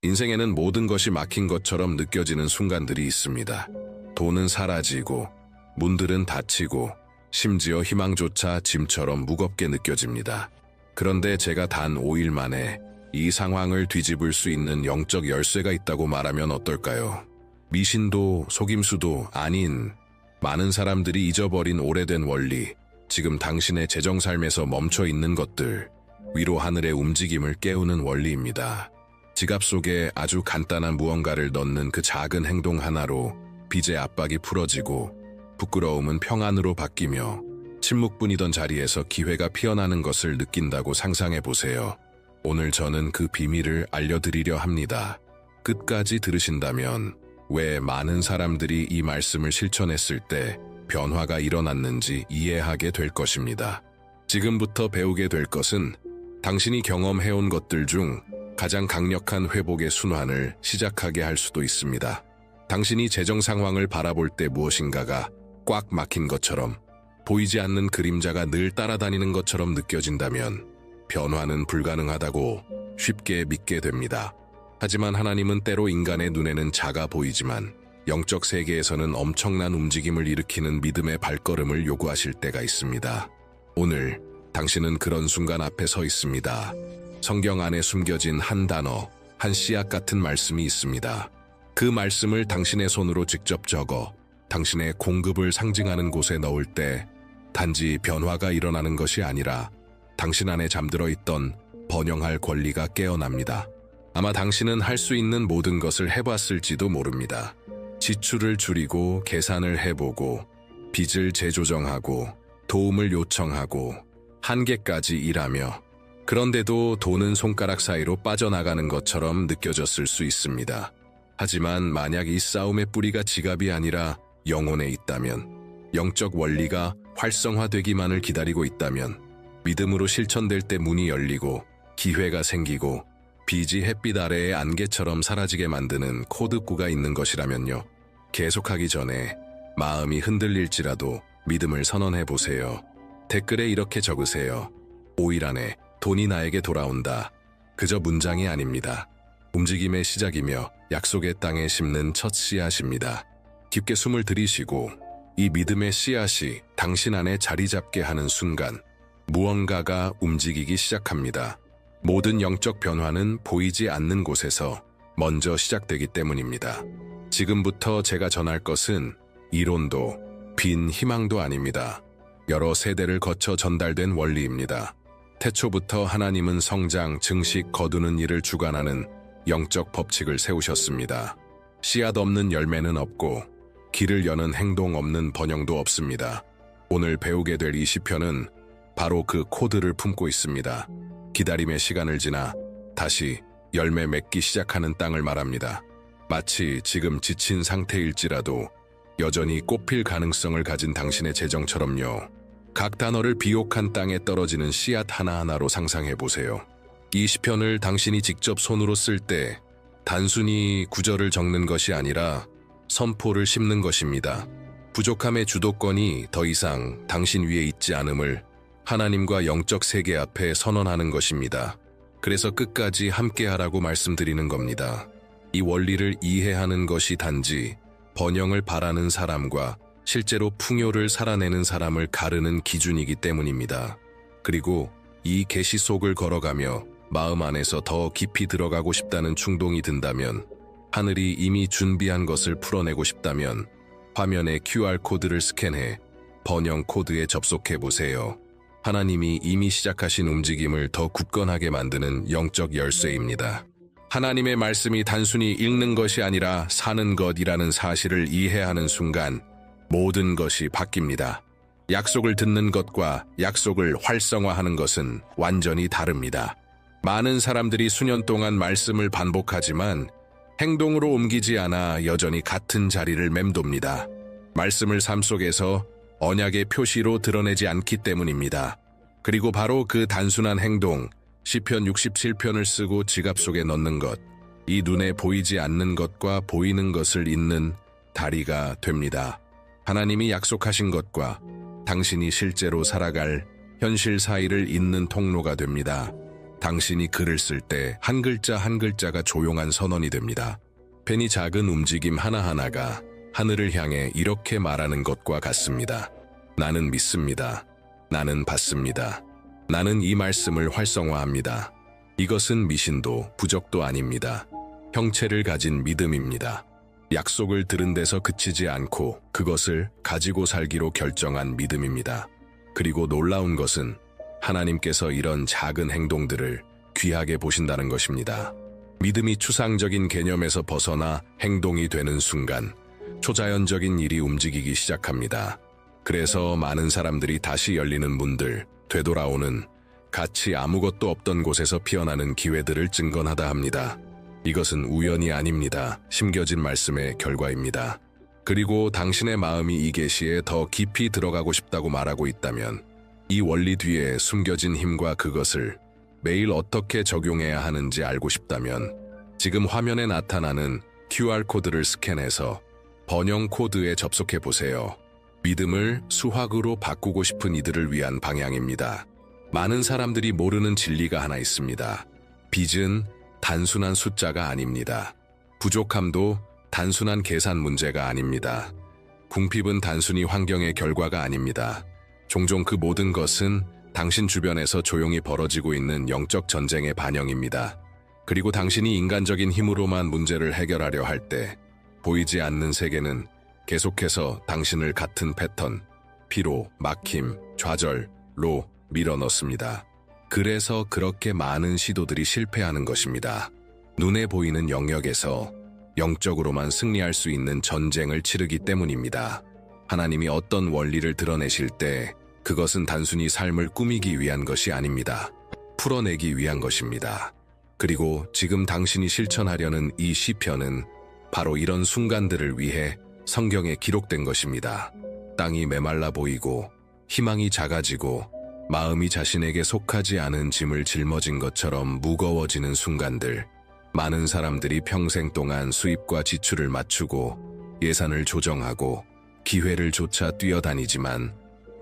인생에는 모든 것이 막힌 것처럼 느껴지는 순간들이 있습니다. 돈은 사라지고, 문들은 닫히고, 심지어 희망조차 짐처럼 무겁게 느껴집니다. 그런데 제가 단 5일 만에 이 상황을 뒤집을 수 있는 영적 열쇠가 있다고 말하면 어떨까요? 미신도 속임수도 아닌 많은 사람들이 잊어버린 오래된 원리, 지금 당신의 재정 삶에서 멈춰 있는 것들, 위로 하늘의 움직임을 깨우는 원리입니다. 지갑 속에 아주 간단한 무언가를 넣는 그 작은 행동 하나로 빚의 압박이 풀어지고 부끄러움은 평안으로 바뀌며 침묵뿐이던 자리에서 기회가 피어나는 것을 느낀다고 상상해 보세요. 오늘 저는 그 비밀을 알려드리려 합니다. 끝까지 들으신다면 왜 많은 사람들이 이 말씀을 실천했을 때 변화가 일어났는지 이해하게 될 것입니다. 지금부터 배우게 될 것은 당신이 경험해온 것들 중 가장 강력한 회복의 순환을 시작하게 할 수도 있습니다. 당신이 재정 상황을 바라볼 때 무엇인가가 꽉 막힌 것처럼, 보이지 않는 그림자가 늘 따라다니는 것처럼 느껴진다면 변화는 불가능하다고 쉽게 믿게 됩니다. 하지만 하나님은 때로 인간의 눈에는 작아 보이지만 영적 세계에서는 엄청난 움직임을 일으키는 믿음의 발걸음을 요구하실 때가 있습니다. 오늘 당신은 그런 순간 앞에 서 있습니다. 성경 안에 숨겨진 한 단어, 한 씨앗 같은 말씀이 있습니다. 그 말씀을 당신의 손으로 직접 적어 당신의 공급을 상징하는 곳에 넣을 때 단지 변화가 일어나는 것이 아니라 당신 안에 잠들어 있던 번영할 권리가 깨어납니다. 아마 당신은 할 수 있는 모든 것을 해봤을지도 모릅니다. 지출을 줄이고 계산을 해보고 빚을 재조정하고 도움을 요청하고 한계까지 일하며, 그런데도 돈은 손가락 사이로 빠져나가는 것처럼 느껴졌을 수 있습니다. 하지만 만약 이 싸움의 뿌리가 지갑이 아니라 영혼에 있다면, 영적 원리가 활성화되기만을 기다리고 있다면, 믿음으로 실천될 때 문이 열리고 기회가 생기고 빚이 햇빛 아래의 안개처럼 사라지게 만드는 코드구가 있는 것이라면요. 계속하기 전에 마음이 흔들릴지라도 믿음을 선언해 보세요. 댓글에 이렇게 적으세요. 5일 안에 돈이 나에게 돌아온다. 그저 문장이 아닙니다. 움직임의 시작이며 약속의 땅에 심는 첫 씨앗입니다. 깊게 숨을 들이쉬고 이 믿음의 씨앗이 당신 안에 자리 잡게 하는 순간 무언가가 움직이기 시작합니다. 모든 영적 변화는 보이지 않는 곳에서 먼저 시작되기 때문입니다. 지금부터 제가 전할 것은 이론도 빈 희망도 아닙니다. 여러 세대를 거쳐 전달된 원리입니다. 태초부터 하나님은 성장, 증식, 거두는 일을 주관하는 영적 법칙을 세우셨습니다. 씨앗 없는 열매는 없고 길을 여는 행동 없는 번영도 없습니다. 오늘 배우게 될 이 시편은 바로 그 코드를 품고 있습니다. 기다림의 시간을 지나 다시 열매 맺기 시작하는 땅을 말합니다. 마치 지금 지친 상태일지라도 여전히 꽃필 가능성을 가진 당신의 재정처럼요. 각 단어를 비옥한 땅에 떨어지는 씨앗 하나하나로 상상해 보세요. 이 시편을 당신이 직접 손으로 쓸 때 단순히 구절을 적는 것이 아니라 선포를 심는 것입니다. 부족함의 주도권이 더 이상 당신 위에 있지 않음을 하나님과 영적 세계 앞에 선언하는 것입니다. 그래서 끝까지 함께하라고 말씀드리는 겁니다. 이 원리를 이해하는 것이 단지 번영을 바라는 사람과 실제로 풍요를 살아내는 사람을 가르는 기준이기 때문입니다. 그리고 이 계시 속을 걸어가며 마음 안에서 더 깊이 들어가고 싶다는 충동이 든다면, 하늘이 이미 준비한 것을 풀어내고 싶다면 화면에 QR코드를 스캔해 번영 코드에 접속해 보세요. 하나님이 이미 시작하신 움직임을 더 굳건하게 만드는 영적 열쇠입니다. 하나님의 말씀이 단순히 읽는 것이 아니라 사는 것이라는 사실을 이해하는 순간 모든 것이 바뀝니다. 약속을 듣는 것과 약속을 활성화하는 것은 완전히 다릅니다. 많은 사람들이 수년 동안 말씀을 반복하지만 행동으로 옮기지 않아 여전히 같은 자리를 맴돕니다. 말씀을 삶 속에서 언약의 표시로 드러내지 않기 때문입니다. 그리고 바로 그 단순한 행동, 시편 67편을 쓰고 지갑 속에 넣는 것, 이 눈에 보이지 않는 것과 보이는 것을 잇는 다리가 됩니다. 하나님이 약속하신 것과 당신이 실제로 살아갈 현실 사이를 잇는 통로가 됩니다. 당신이 글을 쓸 때 한 글자 한 글자가 조용한 선언이 됩니다. 펜이 작은 움직임 하나하나가 하늘을 향해 이렇게 말하는 것과 같습니다. 나는 믿습니다. 나는 받습니다. 나는 이 말씀을 활성화합니다. 이것은 미신도 부적도 아닙니다. 형체를 가진 믿음입니다. 약속을 들은 데서 그치지 않고 그것을 가지고 살기로 결정한 믿음입니다. 그리고 놀라운 것은 하나님께서 이런 작은 행동들을 귀하게 보신다는 것입니다. 믿음이 추상적인 개념에서 벗어나 행동이 되는 순간 초자연적인 일이 움직이기 시작합니다. 그래서 많은 사람들이 다시 열리는 문들, 되돌아오는, 같이 아무것도 없던 곳에서 피어나는 기회들을 증거하다 합니다. 이것은 우연이 아닙니다. 심겨진 말씀의 결과입니다. 그리고 당신의 마음이 이 계시에 더 깊이 들어가고 싶다고 말하고 있다면 이 원리 뒤에 숨겨진 힘과 그것을 매일 어떻게 적용해야 하는지 알고 싶다면 지금 화면에 나타나는 QR코드를 스캔해서 번영 코드에 접속해 보세요. 믿음을 수학으로 바꾸고 싶은 이들을 위한 방향입니다. 많은 사람들이 모르는 진리가 하나 있습니다. 빚은 단순한 숫자가 아닙니다. 부족함도 단순한 계산 문제가 아닙니다. 궁핍은 단순히 환경의 결과가 아닙니다. 종종 그 모든 것은 당신 주변에서 조용히 벌어지고 있는 영적 전쟁의 반영입니다. 그리고 당신이 인간적인 힘으로만 문제를 해결하려 할 때 보이지 않는 세계는 계속해서 당신을 같은 패턴, 피로, 막힘, 좌절로 밀어넣습니다. 그래서 그렇게 많은 시도들이 실패하는 것입니다. 눈에 보이는 영역에서 영적으로만 승리할 수 있는 전쟁을 치르기 때문입니다. 하나님이 어떤 원리를 드러내실 때 그것은 단순히 삶을 꾸미기 위한 것이 아닙니다. 풀어내기 위한 것입니다. 그리고 지금 당신이 실천하려는 이 시편은 바로 이런 순간들을 위해 성경에 기록된 것입니다. 땅이 메말라 보이고 희망이 작아지고 마음이 자신에게 속하지 않은 짐을 짊어진 것처럼 무거워지는 순간들. 많은 사람들이 평생 동안 수입과 지출을 맞추고 예산을 조정하고 기회를 쫓아 뛰어다니지만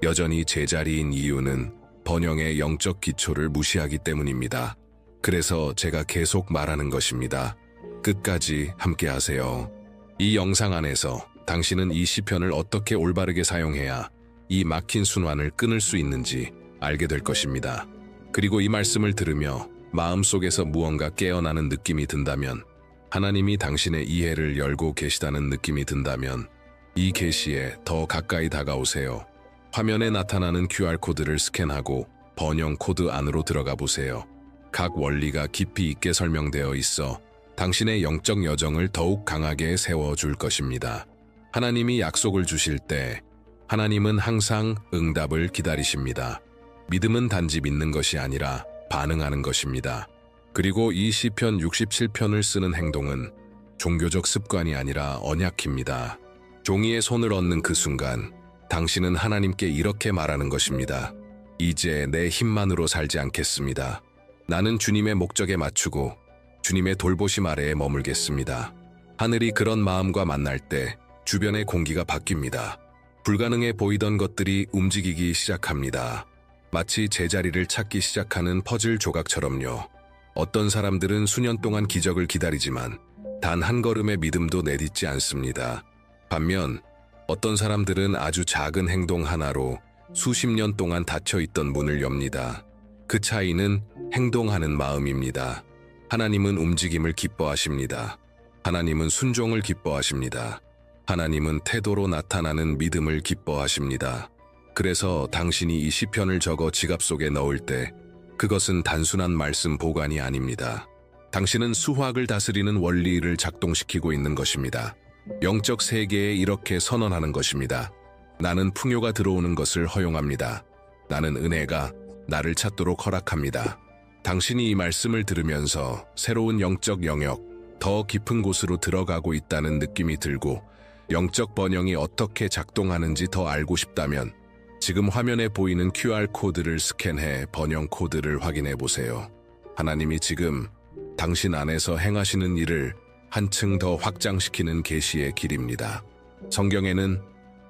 여전히 제자리인 이유는 번영의 영적 기초를 무시하기 때문입니다. 그래서 제가 계속 말하는 것입니다. 끝까지 함께 하세요. 이 영상 안에서 당신은 이 시편을 어떻게 올바르게 사용해야 이 막힌 순환을 끊을 수 있는지 알게 될 것입니다. 그리고 이 말씀을 들으며 마음속에서 무언가 깨어나는 느낌이 든다면, 하나님이 당신의 이해를 열고 계시다는 느낌이 든다면 이 계시에 더 가까이 다가오세요. 화면에 나타나는 QR코드를 스캔하고 번영 코드 안으로 들어가 보세요. 각 원리가 깊이 있게 설명되어 있어 당신의 영적 여정을 더욱 강하게 세워줄 것입니다. 하나님이 약속을 주실 때 하나님은 항상 응답을 기다리십니다. 믿음은 단지 믿는 것이 아니라 반응하는 것입니다. 그리고 이 시편 67편을 쓰는 행동은 종교적 습관이 아니라 언약입니다. 종이에 손을 얹는 그 순간 당신은 하나님께 이렇게 말하는 것입니다. 이제 내 힘만으로 살지 않겠습니다. 나는 주님의 목적에 맞추고 주님의 돌보심 아래에 머물겠습니다. 하늘이 그런 마음과 만날 때 주변의 공기가 바뀝니다. 불가능해 보이던 것들이 움직이기 시작합니다. 마치 제자리를 찾기 시작하는 퍼즐 조각처럼요. 어떤 사람들은 수년 동안 기적을 기다리지만 단 한 걸음의 믿음도 내딛지 않습니다. 반면 어떤 사람들은 아주 작은 행동 하나로 수십 년 동안 닫혀있던 문을 엽니다. 그 차이는 행동하는 마음입니다. 하나님은 움직임을 기뻐하십니다. 하나님은 순종을 기뻐하십니다. 하나님은 태도로 나타나는 믿음을 기뻐하십니다. 그래서 당신이 이 시편을 적어 지갑 속에 넣을 때 그것은 단순한 말씀 보관이 아닙니다. 당신은 수학을 다스리는 원리를 작동시키고 있는 것입니다. 영적 세계에 이렇게 선언하는 것입니다. 나는 풍요가 들어오는 것을 허용합니다. 나는 은혜가 나를 찾도록 허락합니다. 당신이 이 말씀을 들으면서 새로운 영적 영역, 더 깊은 곳으로 들어가고 있다는 느낌이 들고 영적 번영이 어떻게 작동하는지 더 알고 싶다면 지금 화면에 보이는 QR코드를 스캔해 번영 코드를 확인해 보세요. 하나님이 지금 당신 안에서 행하시는 일을 한층 더 확장시키는 계시의 길입니다. 성경에는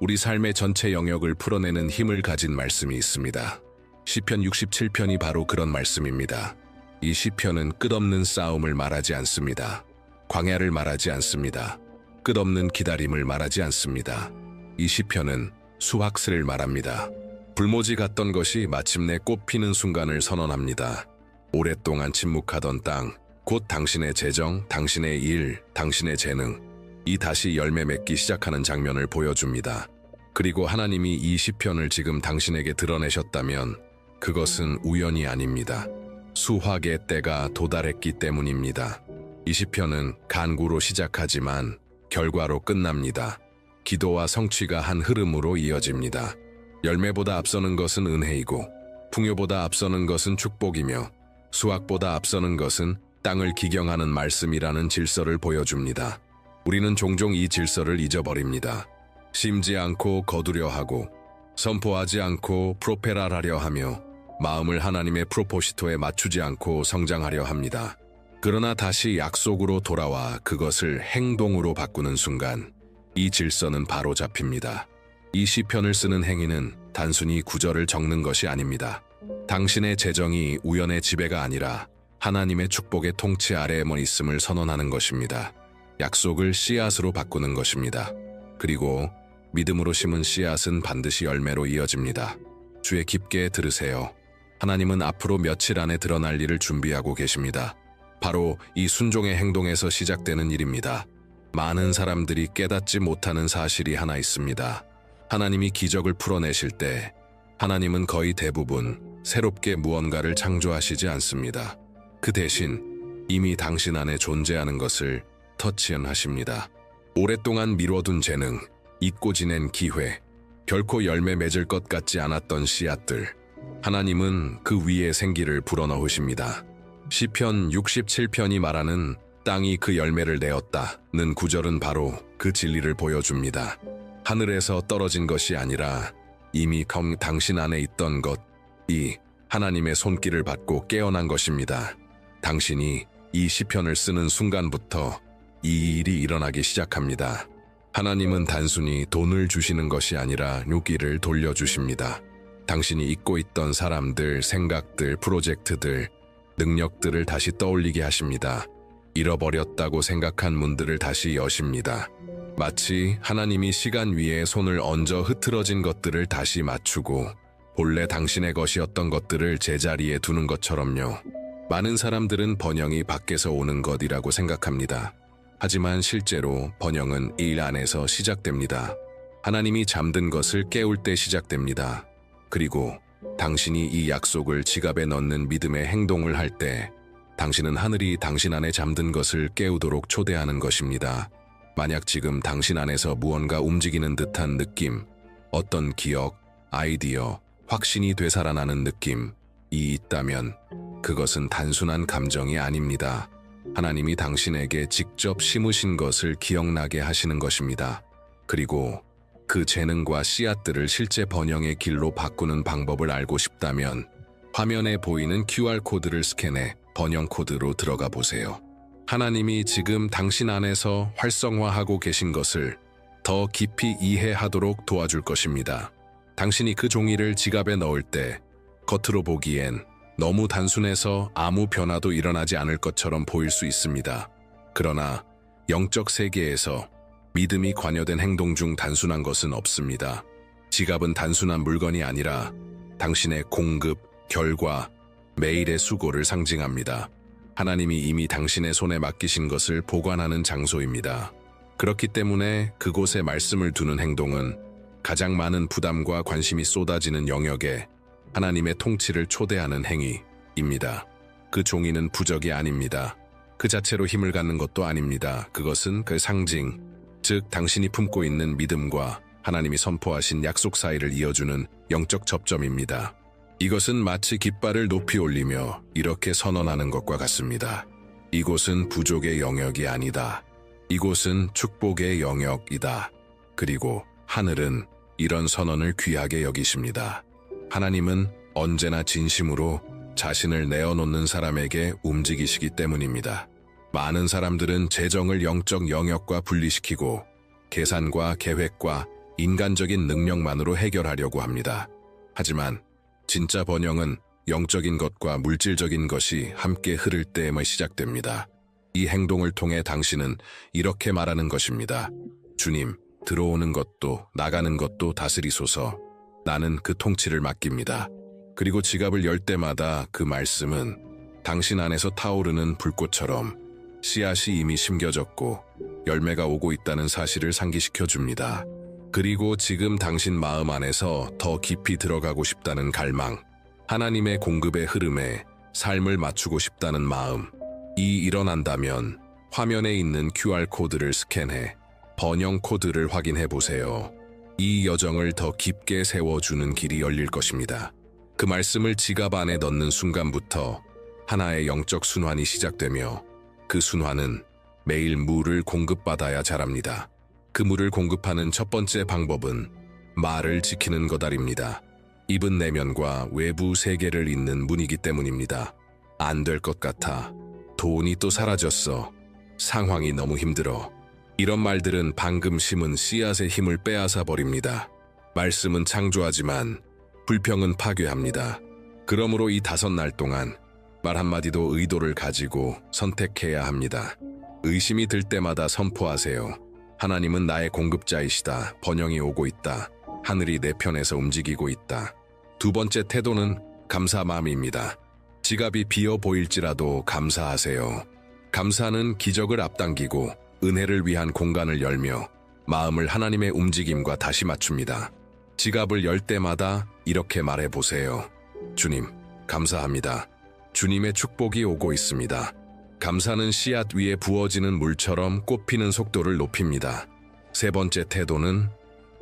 우리 삶의 전체 영역을 풀어내는 힘을 가진 말씀이 있습니다. 시편 67편이 바로 그런 말씀입니다. 이 시편은 끝없는 싸움을 말하지 않습니다. 광야를 말하지 않습니다. 끝없는 기다림을 말하지 않습니다. 이 시편은 수확스를 말합니다. 불모지 같던 것이 마침내 꽃피는 순간을 선언합니다. 오랫동안 침묵하던 땅, 곧 당신의 재정, 당신의 일, 당신의 재능, 이 다시 열매 맺기 시작하는 장면을 보여줍니다. 그리고 하나님이 이 시편을 지금 당신에게 드러내셨다면 그것은 우연이 아닙니다. 수확의 때가 도달했기 때문입니다. 이 시편은 간구로 시작하지만 결과로 끝납니다. 기도와 성취가 한 흐름으로 이어집니다. 열매보다 앞서는 것은 은혜이고 풍요보다 앞서는 것은 축복이며 수확보다 앞서는 것은 땅을 기경하는 말씀이라는 질서를 보여줍니다. 우리는 종종 이 질서를 잊어버립니다. 심지 않고 거두려 하고 선포하지 않고 프로페랄하려 하며 마음을 하나님의 프로포시토에 맞추지 않고 성장하려 합니다. 그러나 다시 약속으로 돌아와 그것을 행동으로 바꾸는 순간 이 질서는 바로 잡힙니다. 이 시편을 쓰는 행위는 단순히 구절을 적는 것이 아닙니다. 당신의 재정이 우연의 지배가 아니라 하나님의 축복의 통치 아래에만 있음을 선언하는 것입니다. 약속을 씨앗으로 바꾸는 것입니다. 그리고 믿음으로 심은 씨앗은 반드시 열매로 이어집니다. 주의 깊게 들으세요. 하나님은 앞으로 며칠 안에 드러날 일을 준비하고 계십니다. 바로 이 순종의 행동에서 시작되는 일입니다. 많은 사람들이 깨닫지 못하는 사실이 하나 있습니다. 하나님이 기적을 풀어내실 때 하나님은 거의 대부분 새롭게 무언가를 창조하시지 않습니다. 그 대신 이미 당신 안에 존재하는 것을 터치하십니다. 오랫동안 미뤄둔 재능, 잊고 지낸 기회, 결코 열매 맺을 것 같지 않았던 씨앗들, 하나님은 그 위에 생기를 불어넣으십니다. 시편 67편이 말하는 땅이 그 열매를 내었다는 구절은 바로 그 진리를 보여줍니다. 하늘에서 떨어진 것이 아니라 이미 당신 안에 있던 것이 하나님의 손길을 받고 깨어난 것입니다. 당신이 이 시편을 쓰는 순간부터 이 일이 일어나기 시작합니다. 하나님은 단순히 돈을 주시는 것이 아니라 유기를 돌려주십니다. 당신이 잊고 있던 사람들, 생각들, 프로젝트들, 능력들을 다시 떠올리게 하십니다. 잃어버렸다고 생각한 문들을 다시 여십니다. 마치 하나님이 시간 위에 손을 얹어 흐트러진 것들을 다시 맞추고 본래 당신의 것이었던 것들을 제자리에 두는 것처럼요. 많은 사람들은 번영이 밖에서 오는 것이라고 생각합니다. 하지만 실제로 번영은 일 안에서 시작됩니다. 하나님이 잠든 것을 깨울 때 시작됩니다. 그리고 당신이 이 약속을 지갑에 넣는 믿음의 행동을 할 때 당신은 하늘이 당신 안에 잠든 것을 깨우도록 초대하는 것입니다. 만약 지금 당신 안에서 무언가 움직이는 듯한 느낌, 어떤 기억, 아이디어, 확신이 되살아나는 느낌이 있다면 그것은 단순한 감정이 아닙니다. 하나님이 당신에게 직접 심으신 것을 기억나게 하시는 것입니다. 그리고 그 재능과 씨앗들을 실제 번영의 길로 바꾸는 방법을 알고 싶다면 화면에 보이는 QR코드를 스캔해 번영 코드로 들어가 보세요. 하나님이 지금 당신 안에서 활성화하고 계신 것을 더 깊이 이해하도록 도와줄 것입니다. 당신이 그 종이를 지갑에 넣을 때 겉으로 보기엔 너무 단순해서 아무 변화도 일어나지 않을 것처럼 보일 수 있습니다. 그러나 영적 세계에서 믿음이 관여된 행동 중 단순한 것은 없습니다. 지갑은 단순한 물건이 아니라 당신의 공급, 결과, 매일의 수고를 상징합니다. 하나님이 이미 당신의 손에 맡기신 것을 보관하는 장소입니다. 그렇기 때문에 그곳에 말씀을 두는 행동은 가장 많은 부담과 관심이 쏟아지는 영역에 하나님의 통치를 초대하는 행위입니다. 그 종이는 부적이 아닙니다. 그 자체로 힘을 갖는 것도 아닙니다. 그것은 그 상징, 즉 당신이 품고 있는 믿음과 하나님이 선포하신 약속 사이를 이어주는 영적 접점입니다. 이것은 마치 깃발을 높이 올리며 이렇게 선언하는 것과 같습니다. 이곳은 부족의 영역이 아니다. 이곳은 축복의 영역이다. 그리고 하늘은 이런 선언을 귀하게 여기십니다. 하나님은 언제나 진심으로 자신을 내어놓는 사람에게 움직이시기 때문입니다. 많은 사람들은 재정을 영적 영역과 분리시키고 계산과 계획과 인간적인 능력만으로 해결하려고 합니다. 하지만 진짜 번영은 영적인 것과 물질적인 것이 함께 흐를 때에만 시작됩니다. 이 행동을 통해 당신은 이렇게 말하는 것입니다. 주님, 들어오는 것도 나가는 것도 다스리소서. 나는 그 통치를 맡깁니다. 그리고 지갑을 열 때마다 그 말씀은 당신 안에서 타오르는 불꽃처럼 씨앗이 이미 심겨졌고 열매가 오고 있다는 사실을 상기시켜 줍니다. 그리고 지금 당신 마음 안에서 더 깊이 들어가고 싶다는 갈망, 하나님의 공급의 흐름에 삶을 맞추고 싶다는 마음, 이 일어난다면 화면에 있는 QR코드를 스캔해 번영 코드를 확인해 보세요. 이 여정을 더 깊게 세워주는 길이 열릴 것입니다. 그 말씀을 지갑 안에 넣는 순간부터 하나의 영적 순환이 시작되며 그 순환은 매일 물을 공급받아야 자랍니다. 그 물을 공급하는 첫 번째 방법은 말을 지키는 것입니다. 입은 내면과 외부 세계를 잇는 문이기 때문입니다. 안 될 것 같아. 돈이 또 사라졌어. 상황이 너무 힘들어. 이런 말들은 방금 심은 씨앗의 힘을 빼앗아 버립니다. 말씀은 창조하지만 불평은 파괴합니다. 그러므로 이 5날 동안 말 한마디도 의도를 가지고 선택해야 합니다. 의심이 들 때마다 선포하세요. 하나님은 나의 공급자이시다. 번영이 오고 있다. 하늘이 내 편에서 움직이고 있다. 두 번째 태도는 감사 마음입니다. 지갑이 비어 보일지라도 감사하세요. 감사는 기적을 앞당기고 은혜를 위한 공간을 열며 마음을 하나님의 움직임과 다시 맞춥니다. 지갑을 열 때마다 이렇게 말해보세요. 주님, 감사합니다. 주님의 축복이 오고 있습니다. 감사는 씨앗 위에 부어지는 물처럼 꽃피는 속도를 높입니다. 세 번째 태도는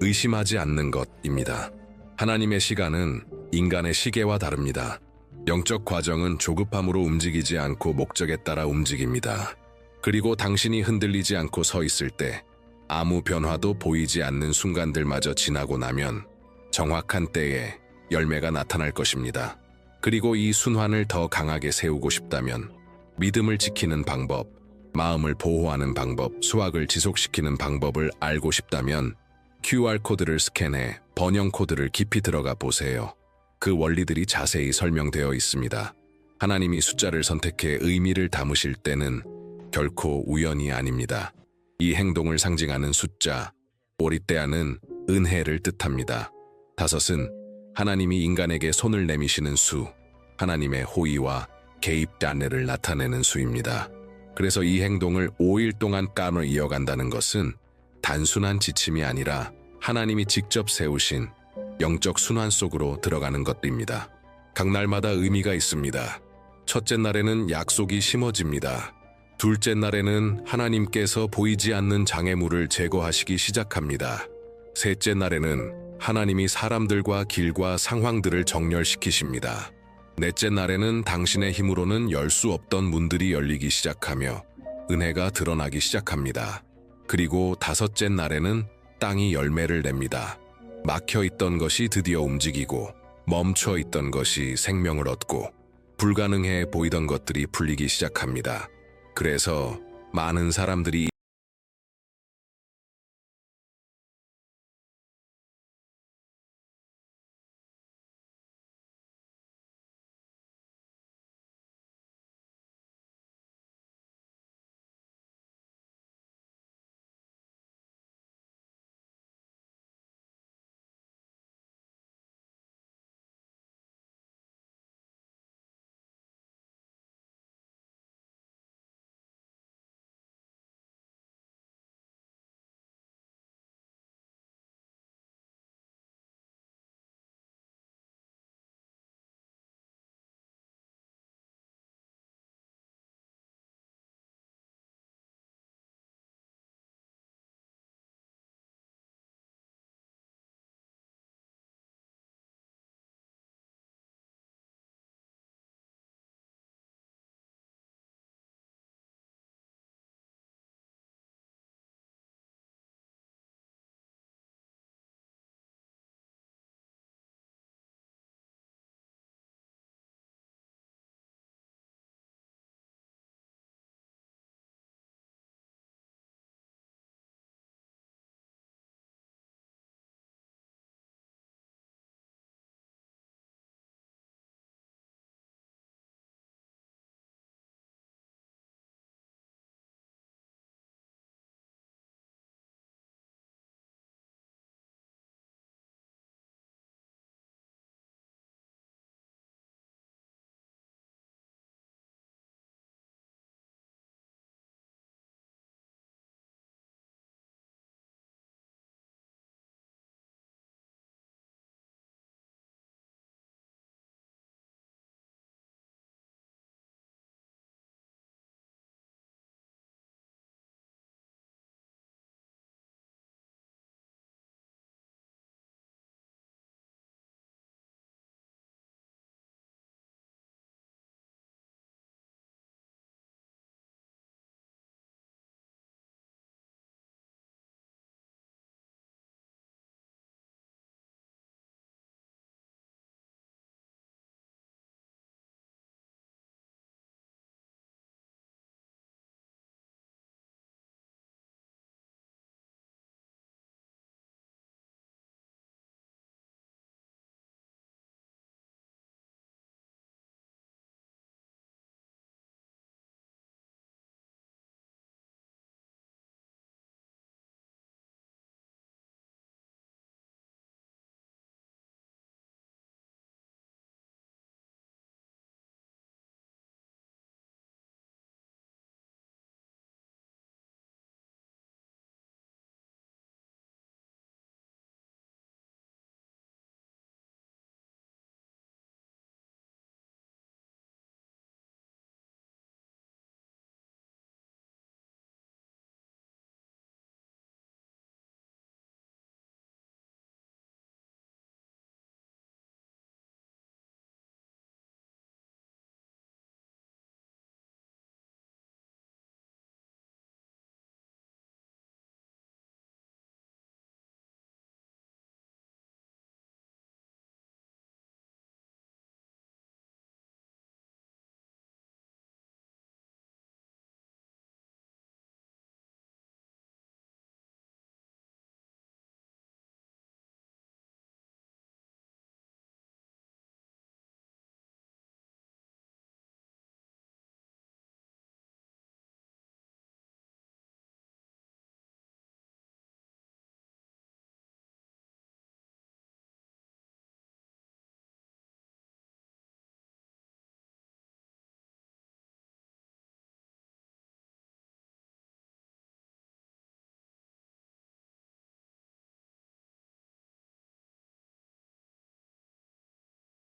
의심하지 않는 것입니다. 하나님의 시간은 인간의 시계와 다릅니다. 영적 과정은 조급함으로 움직이지 않고 목적에 따라 움직입니다. 그리고 당신이 흔들리지 않고 서 있을 때 아무 변화도 보이지 않는 순간들마저 지나고 나면 정확한 때에 열매가 나타날 것입니다. 그리고 이 순환을 더 강하게 세우고 싶다면 믿음을 지키는 방법, 마음을 보호하는 방법, 수확을 지속시키는 방법을 알고 싶다면 QR코드를 스캔해 번영 코드를 깊이 들어가 보세요. 그 원리들이 자세히 설명되어 있습니다. 하나님이 숫자를 선택해 의미를 담으실 때는 결코 우연이 아닙니다. 이 행동을 상징하는 숫자, 오리떼아는 은혜를 뜻합니다. 5은 하나님이 인간에게 손을 내미시는 수, 하나님의 호의와 개입 단례를 나타내는 수입니다. 그래서 이 행동을 5일 동안 까놓 이어간다는 것은 단순한 지침이 아니라 하나님이 직접 세우신 영적 순환 속으로 들어가는 것입니다. 각 날마다 의미가 있습니다. 첫째 날에는 약속이 심어집니다. 둘째 날에는 하나님께서 보이지 않는 장애물을 제거하시기 시작합니다. 셋째 날에는 하나님이 사람들과 길과 상황들을 정렬시키십니다. 넷째 날에는 당신의 힘으로는 열 수 없던 문들이 열리기 시작하며 은혜가 드러나기 시작합니다. 그리고 5째 날에는 땅이 열매를 냅니다. 막혀있던 것이 드디어 움직이고 멈춰있던 것이 생명을 얻고 불가능해 보이던 것들이 풀리기 시작합니다. 그래서 많은 사람들이